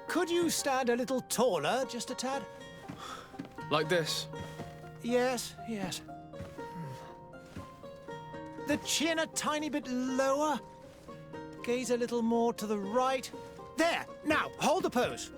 Could you stand a little taller, just a tad? Like this? Yes, yes. The chin a tiny bit lower. Gaze a little more to the right. There! Now, hold the pose.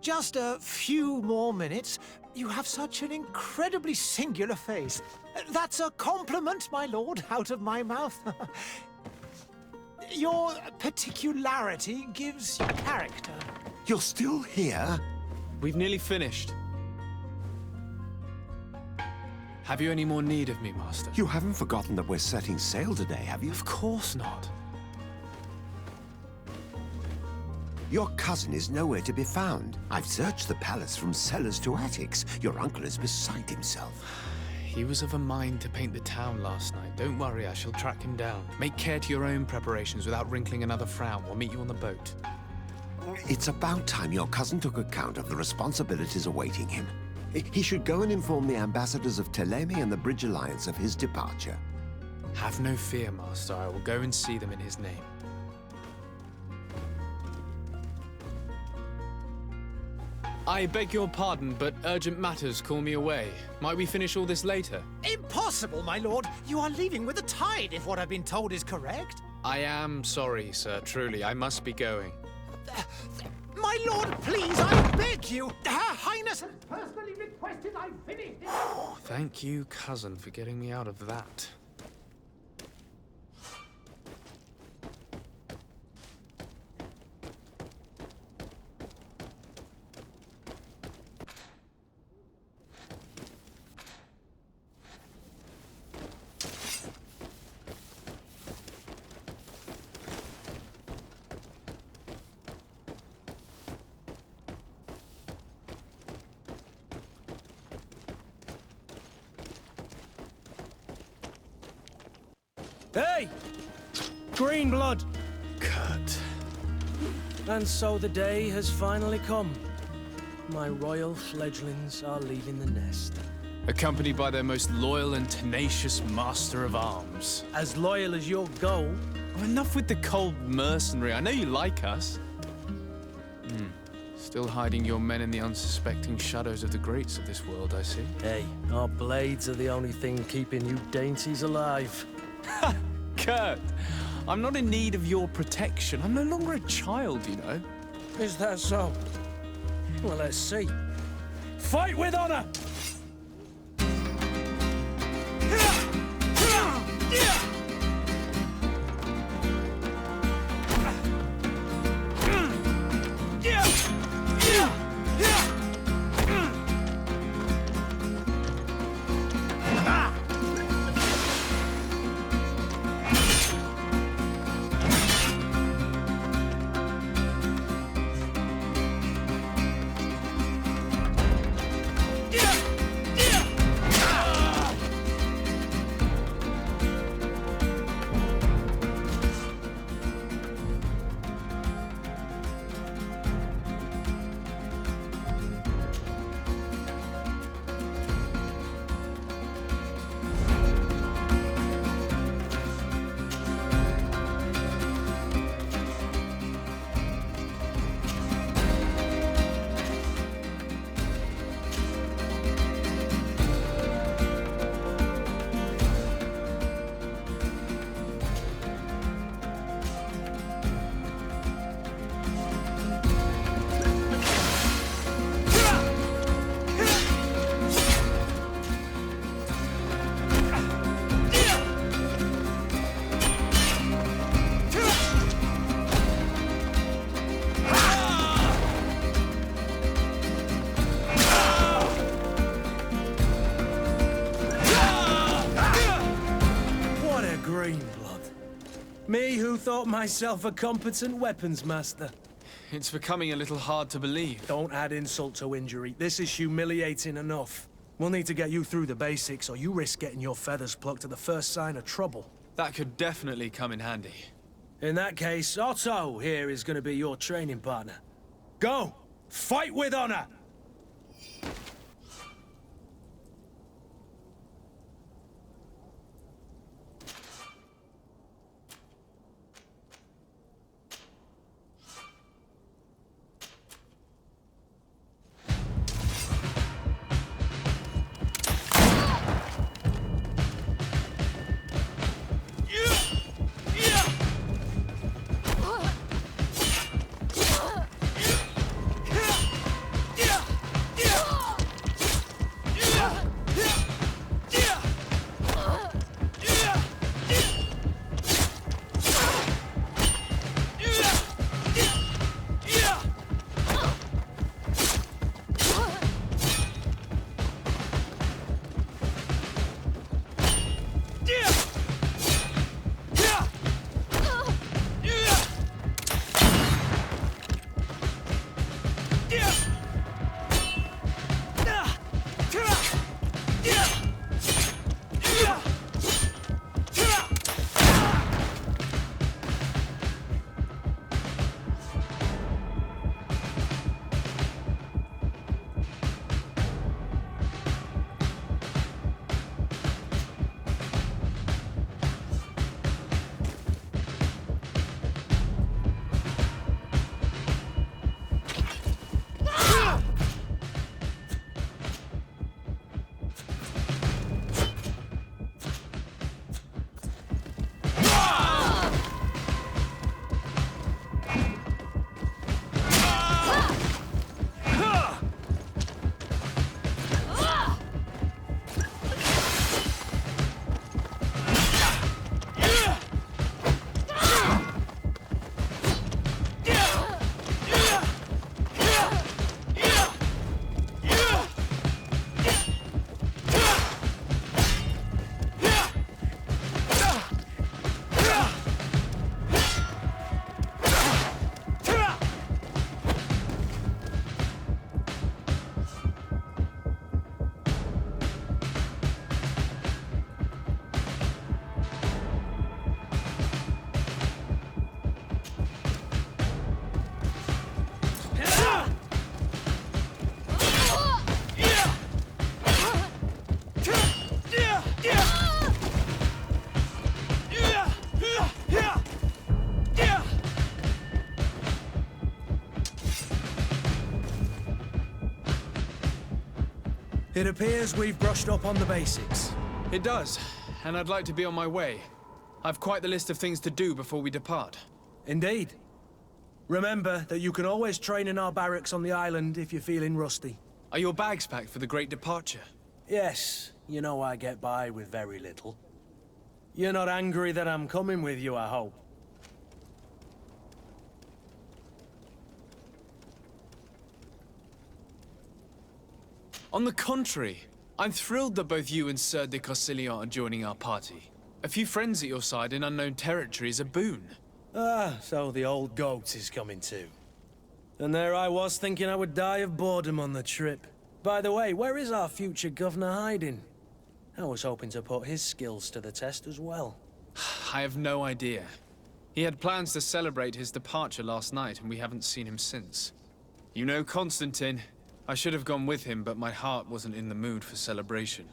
Just a few more minutes. You have such an incredibly singular face. That's a compliment, my lord, out of my mouth. Your particularity gives you character. You're still here? We've nearly finished. Have you any more need of me, Master? You haven't forgotten that we're setting sail today, have you? Of course not. Your cousin is nowhere to be found. I've searched the palace from cellars to attics. Your uncle is beside himself. He was of a mind to paint the town last night. Don't worry, I shall track him down. Make care to your own preparations without wrinkling another frown. We'll meet you on the boat. It's about time your cousin took account of the responsibilities awaiting him. He should go and inform the ambassadors of Telemi and the Bridge Alliance of his departure. Have no fear, Master. I will go and see them in his name. I beg your pardon, but urgent matters call me away. Might we finish all this later? Impossible, my lord. You are leaving with the tide, if what I've been told is correct. I am sorry, sir. Truly, I must be going. My lord, please, I beg you. Her Highness has personally requested I finish this. Thank you, cousin, for getting me out of that. Hey! Green blood! Kurt. And so the day has finally come. My royal fledglings are leaving the nest. Accompanied by their most loyal and tenacious master of arms. As loyal as your goal, Enough with the cold mercenary. I know you like us. Still hiding your men in the unsuspecting shadows of the greats of this world, I see. Hey, our blades are the only thing keeping you dainties alive. Ha! Kurt, I'm not in need of your protection. I'm no longer a child, you know. Is that so? Well, let's see. Fight with honor! Me who thought myself a competent weapons master. It's becoming a little hard to believe. Don't add insult to injury. This is humiliating enough. We'll need to get you through the basics, or you risk getting your feathers plucked at the first sign of trouble. That could definitely come in handy. In that case, Otto here is going to be your training partner. Go! Fight with honor! It appears we've brushed up on the basics. It does, and I'd like to be on my way. I've quite the list of things to do before we depart. Indeed. Remember that you can always train in our barracks on the island if you're feeling rusty. Are your bags packed for the great departure? Yes, you know I get by with very little. You're not angry that I'm coming with you, I hope. On the contrary, I'm thrilled that both you and Sir de Corsilian are joining our party. A few friends at your side in unknown territory is a boon. Ah, so the old goat is coming too. And there I was thinking I would die of boredom on the trip. By the way, where is our future governor hiding? I was hoping to put his skills to the test as well. I have no idea. He had plans to celebrate his departure last night, and we haven't seen him since. You know Constantine. I should have gone with him, but my heart wasn't in the mood for celebration.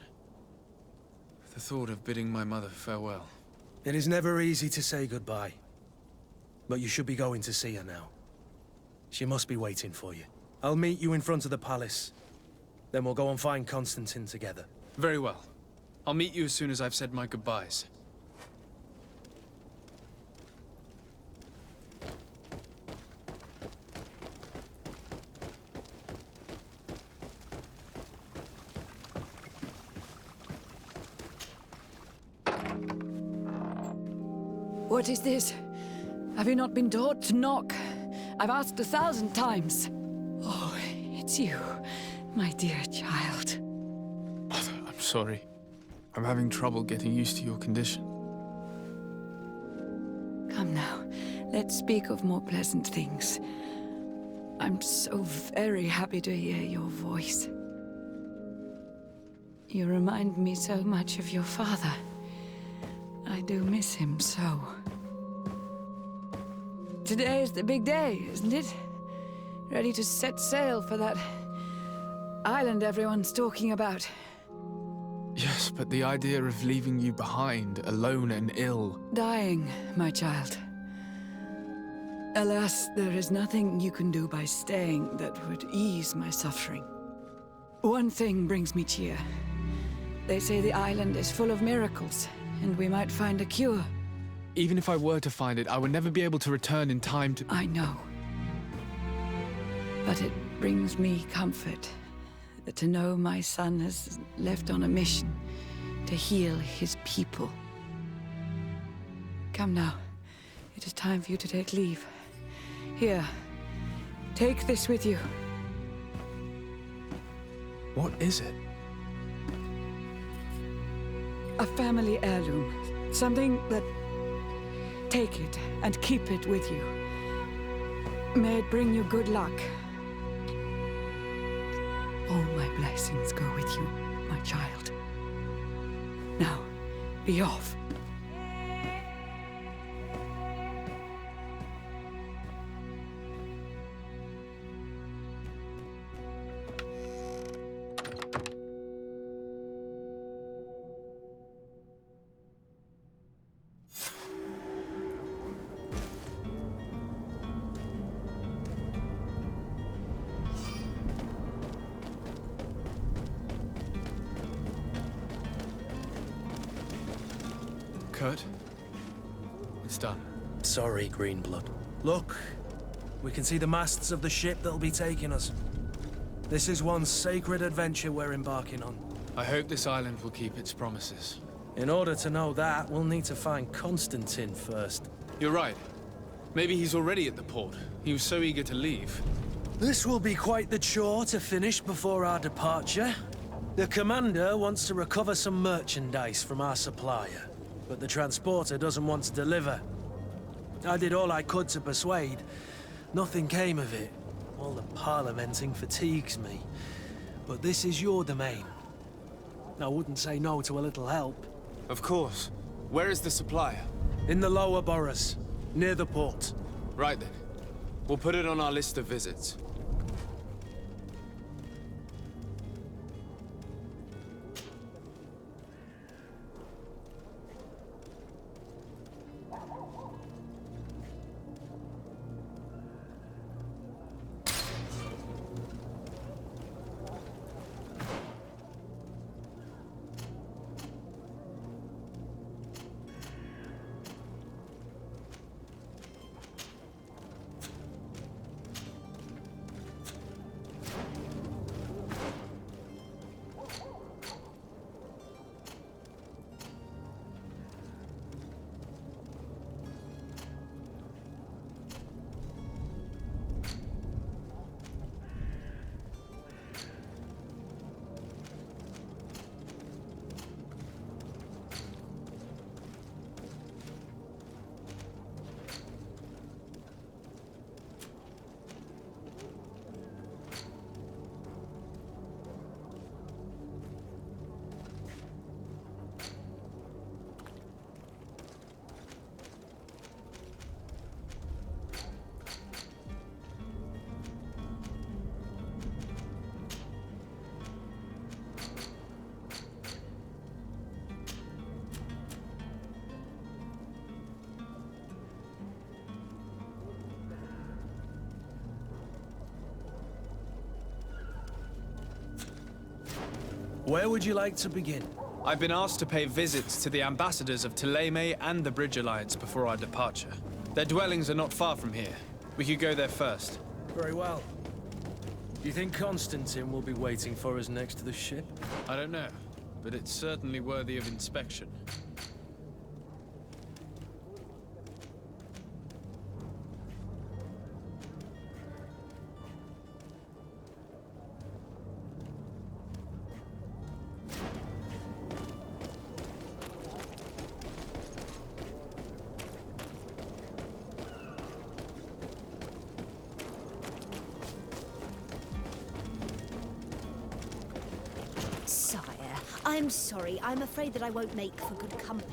The thought of bidding my mother farewell. It is never easy to say goodbye. But you should be going to see her now. She must be waiting for you. I'll meet you in front of the palace. Then we'll go and find Constantine together. Very well. I'll meet you as soon as I've said my goodbyes. What is this? Have you not been taught to knock? I've asked 1,000 times. Oh, it's you, my dear child. Mother, I'm sorry. I'm having trouble getting used to your condition. Come now, let's speak of more pleasant things. I'm so very happy to hear your voice. You remind me so much of your father. I do miss him so. Today is the big day, isn't it? Ready to set sail for that island everyone's talking about. Yes, but the idea of leaving you behind, alone and ill... Dying, my child. Alas, there is nothing you can do by staying that would ease my suffering. One thing brings me cheer. They say the island is full of miracles, and we might find a cure. Even if I were to find it, I would never be able to return in time to... I know. But it brings me comfort to know my son has left on a mission to heal his people. Come now. It is time for you to take leave. Here, take this with you. What is it? A family heirloom. Something that... Take it and keep it with you. May it bring you good luck. All my blessings go with you, my child. Now, be off. Kurt? It's done. Sorry, Greenblood. Look, we can see the masts of the ship that'll be taking us. This is one sacred adventure we're embarking on. I hope this island will keep its promises. In order to know that, we'll need to find Constantine first. You're right. Maybe he's already at the port. He was so eager to leave. This will be quite the chore to finish before our departure. The commander wants to recover some merchandise from our supplier, but the transporter doesn't want to deliver. I did all I could to persuade. Nothing came of it. All the parliamenting fatigues me. But this is your domain. I wouldn't say no to a little help. Of course. Where is the supplier? In the lower boroughs, near the port. Right then. We'll put it on our list of visits. Where would you like to begin? I've been asked to pay visits to the ambassadors of Tiseba and the Bridge Alliance before our departure. Their dwellings are not far from here. We could go there first. Very well. Do you think Constantine will be waiting for us next to the ship? I don't know, but it's certainly worthy of inspection. Sire, I'm sorry. I'm afraid that I won't make for good company.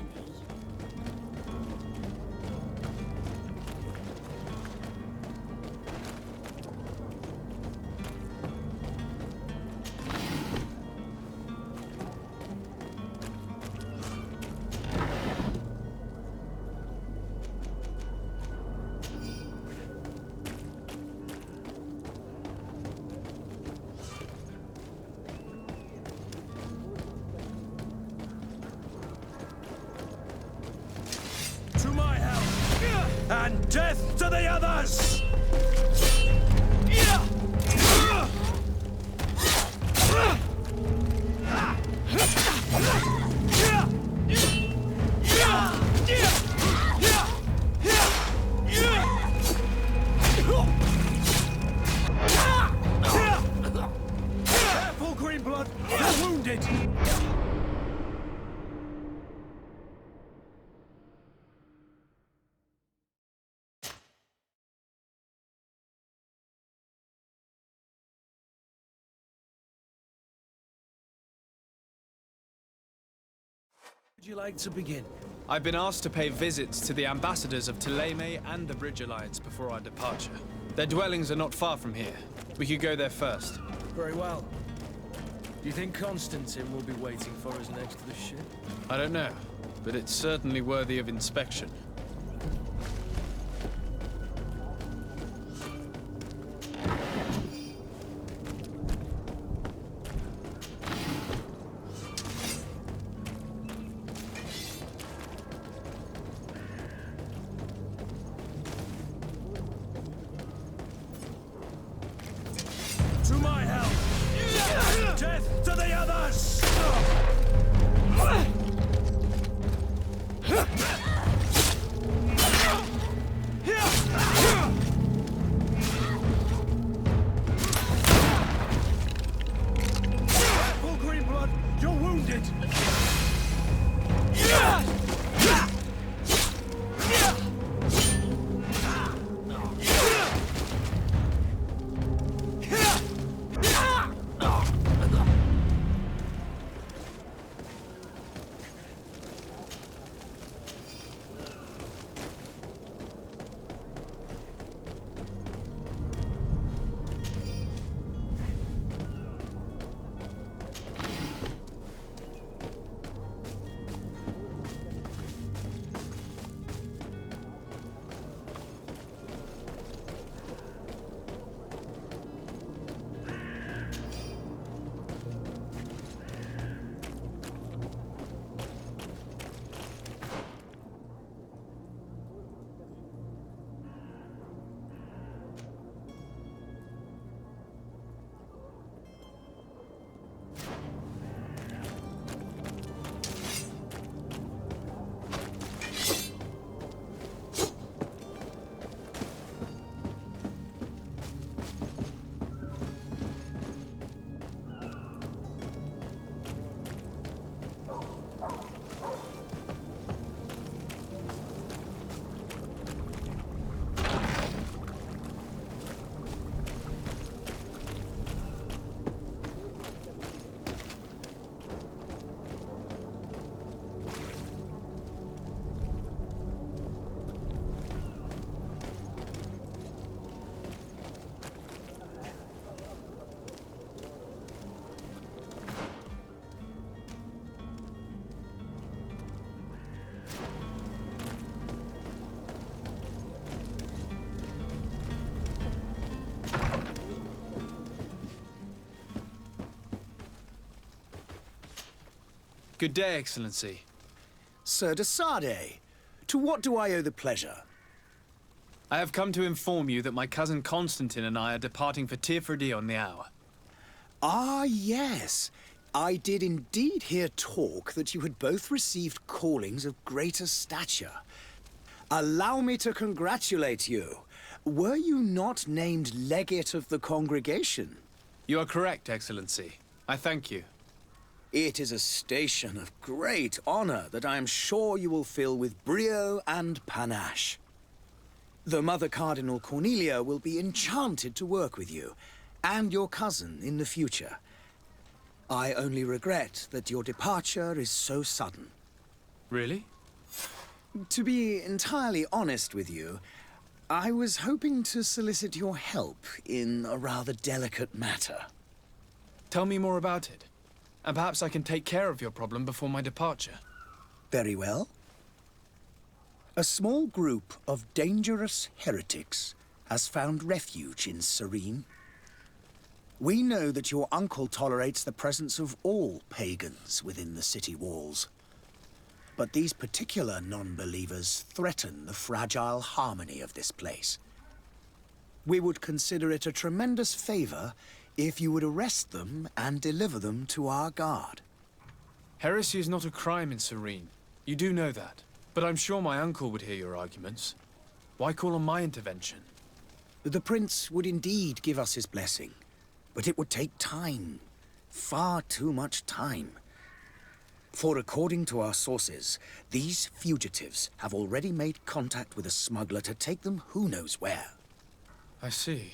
To my help! And death to the others! Careful, Greenblood! You're wounded! Would you like to begin? I've been asked to pay visits to the ambassadors of Tiseba and the Bridge Alliance before our departure. Their dwellings are not far from here. We could go there first. Very well. Do you think Constantine will be waiting for us next to the ship? I don't know, but it's certainly worthy of inspection. To my help! Death to the others! Good day, Excellency. Sir de Sardet, to what do I owe the pleasure? I have come to inform you that my cousin Constantine and I are departing for Tirfredi on the hour. Ah, yes. I did indeed hear talk that you had both received callings of greater stature. Allow me to congratulate you. Were you not named legate of the congregation? You are correct, Excellency. I thank you. It is a station of great honor that I am sure you will fill with brio and panache. The Mother Cardinal Cornelia will be enchanted to work with you, and your cousin in the future. I only regret that your departure is so sudden. Really? To be entirely honest with you, I was hoping to solicit your help in a rather delicate matter. Tell me more about it, and perhaps I can take care of your problem before my departure. Very well. A small group of dangerous heretics has found refuge in Serene. We know that your uncle tolerates the presence of all pagans within the city walls. But these particular non-believers threaten the fragile harmony of this place. We would consider it a tremendous favor if you would arrest them and deliver them to our guard. Heresy is not a crime in Serene. You do know that. But I'm sure my uncle would hear your arguments. Why call on my intervention? The prince would indeed give us his blessing, but it would take time. Far too much time. For according to our sources, these fugitives have already made contact with a smuggler to take them who knows where. I see.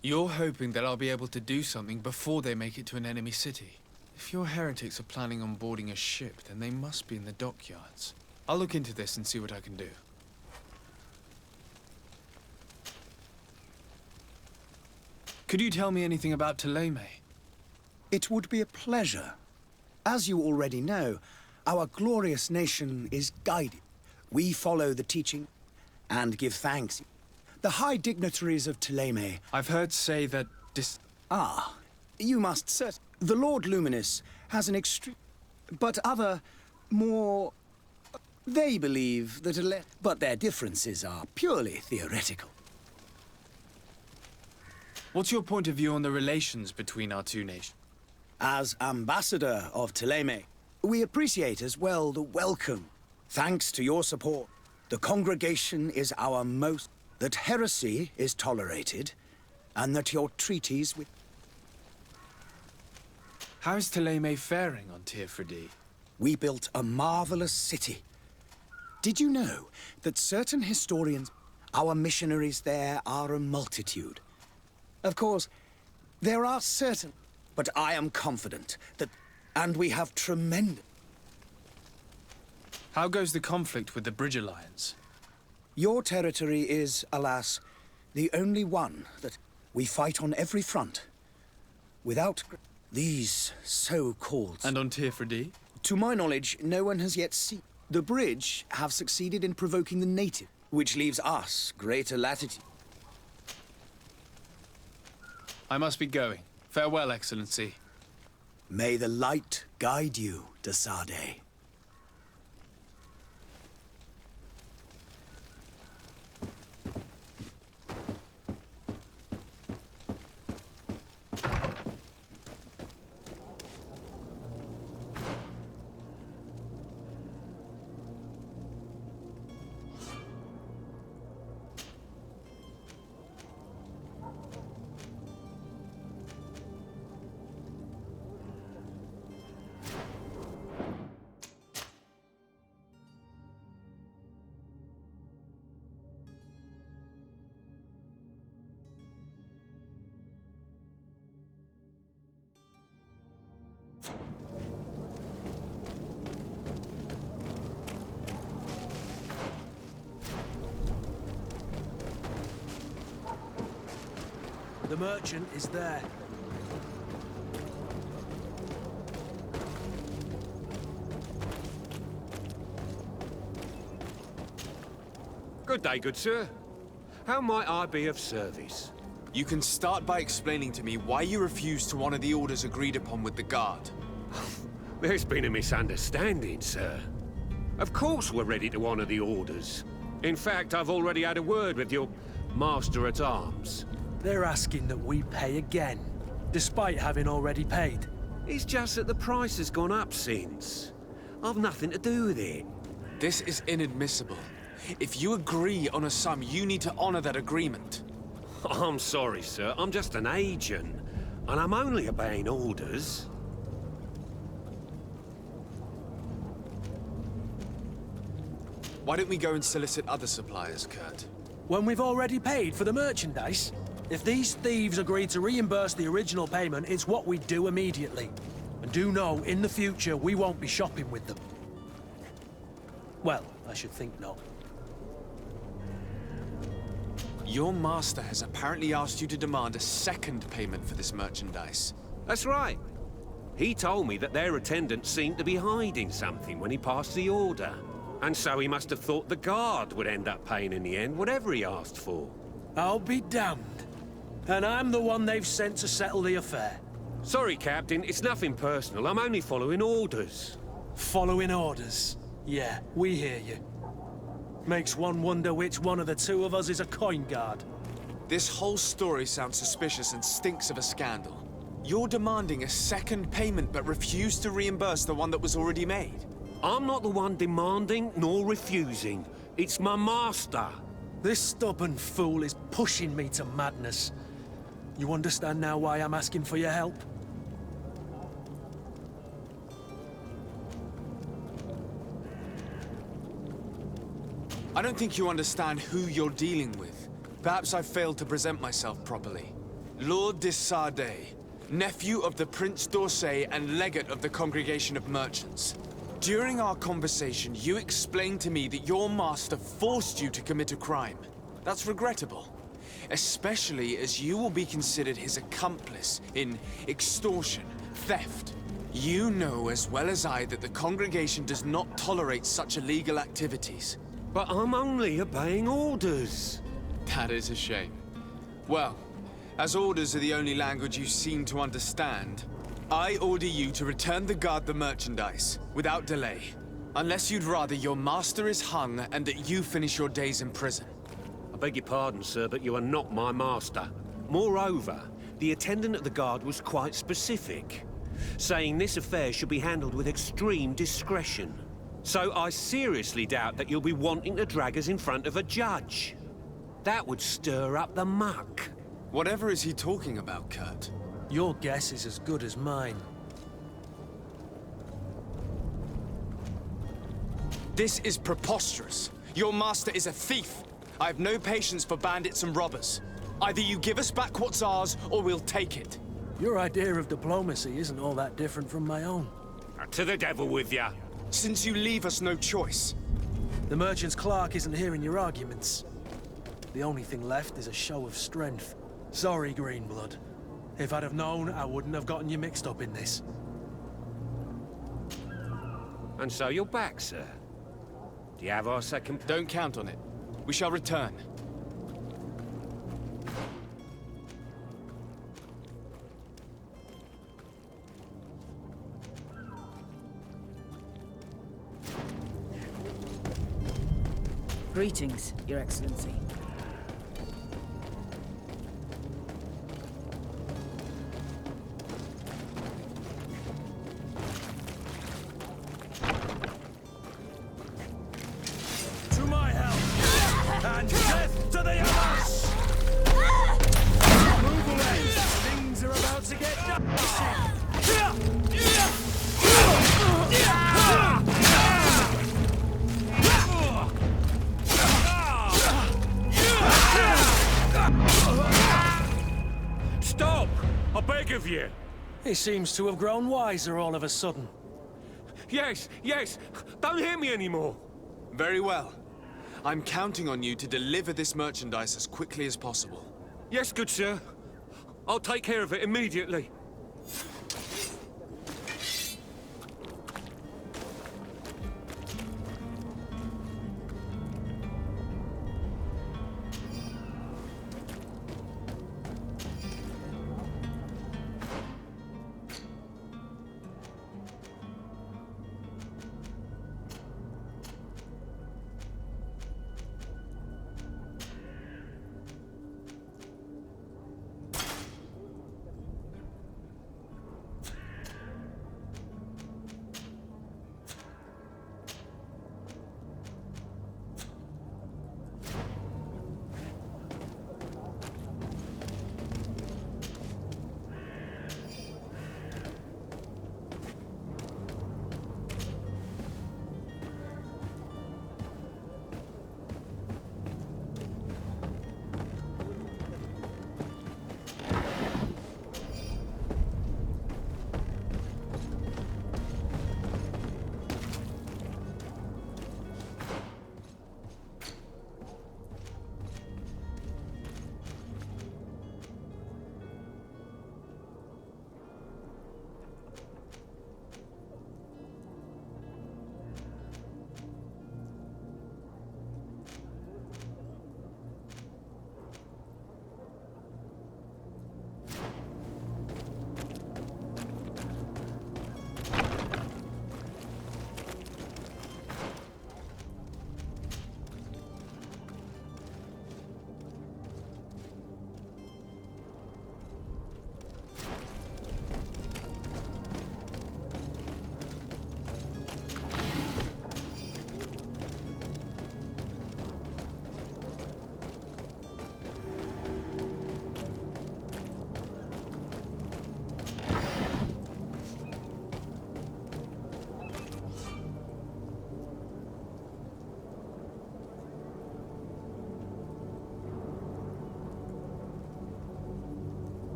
You're hoping that I'll be able to do something before they make it to an enemy city. If your heretics are planning on boarding a ship, then they must be in the dockyards. I'll look into this and see what I can do. Could you tell me anything about Tileme? It would be a pleasure. As you already know, our glorious nation is guided. We follow the teaching and give thanks. The high dignitaries of Tileme... I've heard say that Ah, you must cert... The Lord Luminous has an extreme... But other, more... They believe that but their differences are purely theoretical. What's your point of view on the relations between our two nations? As ambassador of Tileme, we appreciate as well the welcome. Thanks to your support, the congregation is our most... That heresy is tolerated, and that your treaties with... How is Tileme faring on Tirfredi? We built a marvelous city. Did you know that certain historians, our missionaries there are a multitude? Of course, there are certain, but I am confident that, and we have tremendous... How goes the conflict with the Bridge Alliance? Your territory is, alas, the only one that we fight on every front. Without these so-called... And on Tirfredi? To my knowledge, no one has yet seen... The Bridge have succeeded in provoking the native, which leaves us greater latitude. I must be going. Farewell, Excellency. May the light guide you, de Sardet. The merchant is there. Good day, good sir. How might I be of service? You can start by explaining to me why you refused to honor the orders agreed upon with the guard. There's been a misunderstanding, sir. Of course we're ready to honor the orders. In fact, I've already had a word with your master-at-arms. They're asking that we pay again, despite having already paid. It's just that the price has gone up since. I've nothing to do with it. This is inadmissible. If you agree on a sum, you need to honor that agreement. I'm sorry, sir. I'm just an agent. And I'm only obeying orders. Why don't we go and solicit other suppliers, Kurt? When we've already paid for the merchandise? If these thieves agree to reimburse the original payment, it's what we do immediately. And do know, in the future, we won't be shopping with them. Well, I should think not. Your master has apparently asked you to demand a second payment for this merchandise. That's right. He told me that their attendant seemed to be hiding something when he passed the order. And so he must have thought the guard would end up paying in the end, whatever he asked for. I'll be damned. And I'm the one they've sent to settle the affair. Sorry, Captain, it's nothing personal. I'm only following orders. Following orders. Yeah, we hear you. Makes one wonder which one of the two of us is a coin guard. This whole story sounds suspicious and stinks of a scandal. You're demanding a second payment but refuse to reimburse the one that was already made. I'm not the one demanding nor refusing. It's my master. This stubborn fool is pushing me to madness. You understand now why I'm asking for your help? I don't think you understand who you're dealing with. Perhaps I failed to present myself properly. Lord de Sardet, nephew of the Prince d'Orsay and legate of the Congregation of Merchants. During our conversation, you explained to me that your master forced you to commit a crime. That's regrettable, especially as you will be considered his accomplice in extortion, theft. You know as well as I that the congregation does not tolerate such illegal activities. But I'm only obeying orders. That is a shame. Well, as orders are the only language you seem to understand, I order you to return the guard the merchandise, without delay. Unless you'd rather your master is hung and that you finish your days in prison. I beg your pardon, sir, but you are not my master. Moreover, the attendant at the guard was quite specific, saying this affair should be handled with extreme discretion. So I seriously doubt that you'll be wanting to drag us in front of a judge. That would stir up the muck. Whatever is he talking about, Kurt? Your guess is as good as mine. This is preposterous. Your master is a thief. I have no patience for bandits and robbers. Either you give us back what's ours, or we'll take it. Your idea of diplomacy isn't all that different from my own. To the devil with ya. Since you leave us no choice. The merchant's clerk isn't hearing your arguments. The only thing left is a show of strength. Sorry, Greenblood. If I'd have known, I wouldn't have gotten you mixed up in this. And so you're back, sir. Do you have our second... Don't count on it. We shall return. Greetings, Your Excellency. To my help! And death to the others! Move away! Things are about to get Stop! I beg of you! He seems to have grown wiser all of a sudden. Yes, yes! Don't hit me anymore! Very well. I'm counting on you to deliver this merchandise as quickly as possible. Yes, good sir. I'll take care of it immediately.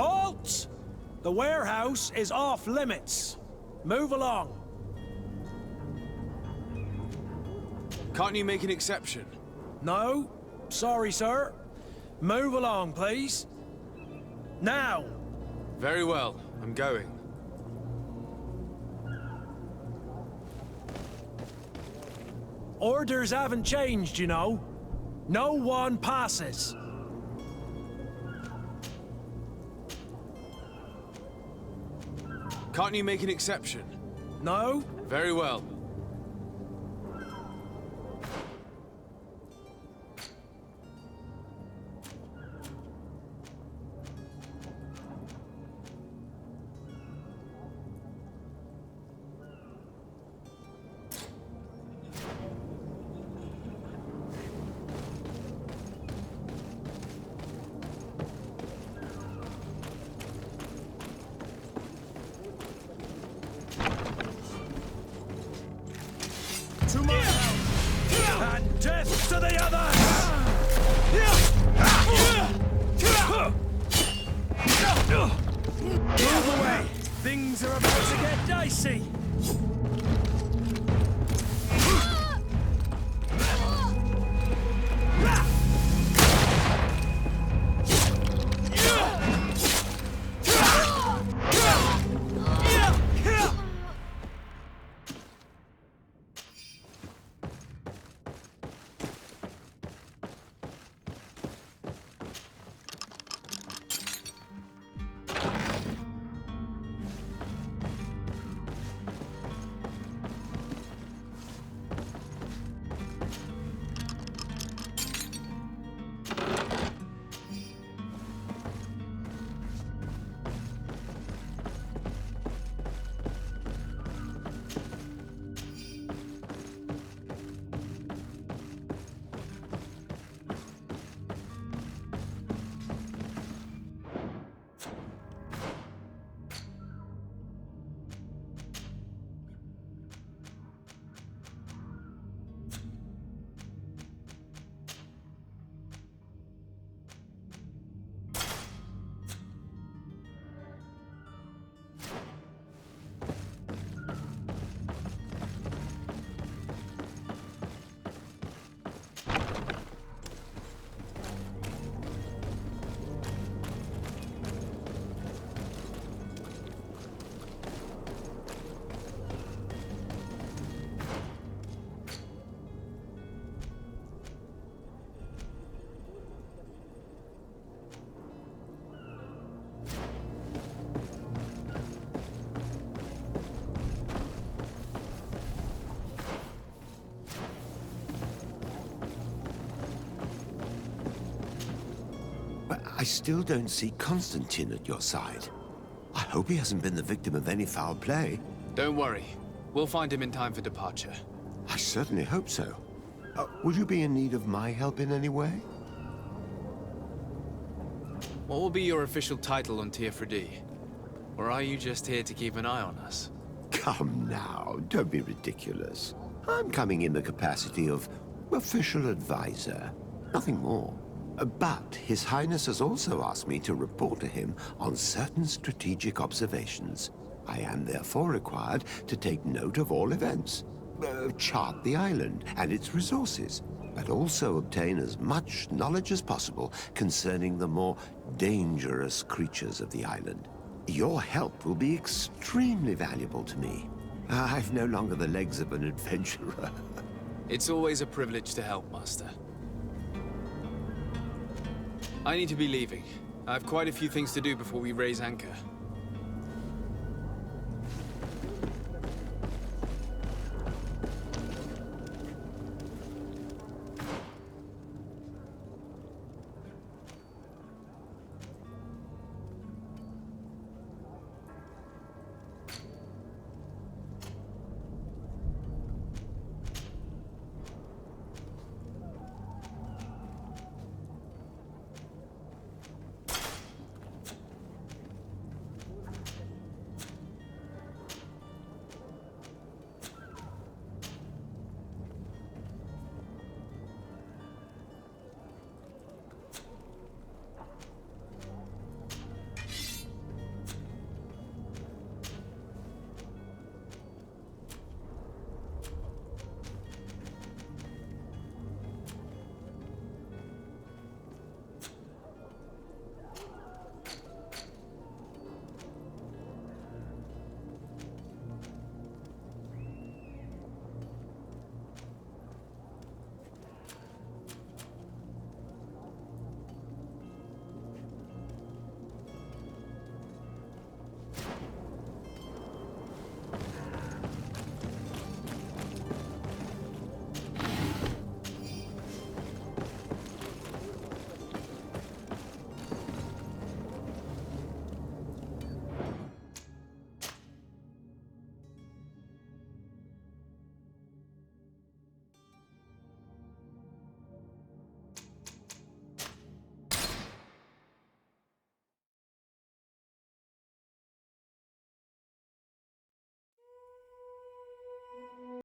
Halt! The warehouse is off limits. Move along. Can't you make an exception? No, sorry, sir. Move along, please. Now! Very well, I'm going. Orders haven't changed, you know. No one passes. Can't you make an exception? No? Very well. To my house! And death to the other! Move away! Things are about to get dicey! I still don't see Constantine at your side. I hope he hasn't been the victim of any foul play. Don't worry. We'll find him in time for departure. I certainly hope so. Would you be in need of my help in any way? What will be your official title on Tier 3D? Or are you just here to keep an eye on us? Come now, don't be ridiculous. I'm coming in the capacity of official advisor, nothing more. But His Highness has also asked me to report to him on certain strategic observations. I am therefore required to take note of all events, chart the island and its resources, but also obtain as much knowledge as possible concerning the more dangerous creatures of the island. Your help will be extremely valuable to me. I've no longer the legs of an adventurer. It's always a privilege to help, Master. I need to be leaving. I have quite a few things to do before we raise anchor.